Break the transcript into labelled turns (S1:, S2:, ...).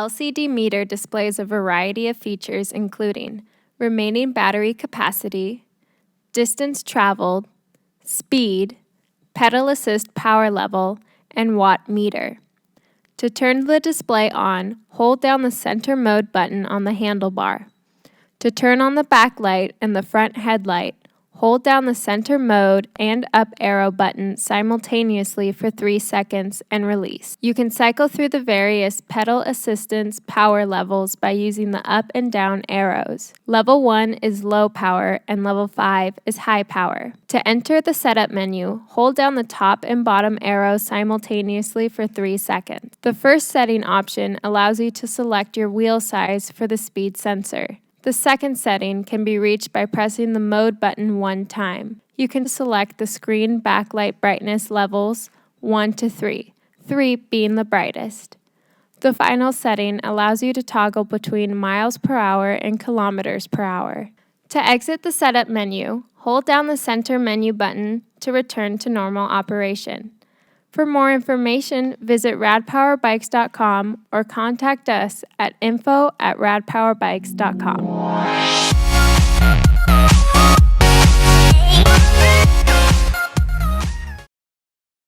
S1: LCD meter displays a variety of features including remaining battery capacity, distance traveled, speed, pedal assist power level, and watt meter. To turn the display on, hold down the center mode button on the handlebar. To turn on the backlight and the front headlight, hold down the center mode and up arrow button simultaneously for 3 seconds and release. You can cycle through the various pedal assistance power levels by using the up and down arrows. Level 1 is low power and level 5 is high power. To enter the setup menu, hold down the top and bottom arrow simultaneously for 3 seconds. The first setting option allows you to select your wheel size for the speed sensor. The second setting can be reached by pressing the mode button 1 time. You can select the screen backlight brightness levels 1 to 3, 3 being the brightest. The final setting allows you to toggle between miles per hour and kilometers per hour. To exit the setup menu, hold down the center menu button to return to normal operation. For more information, visit radpowerbikes.com or contact us at info@radpowerbikes.com.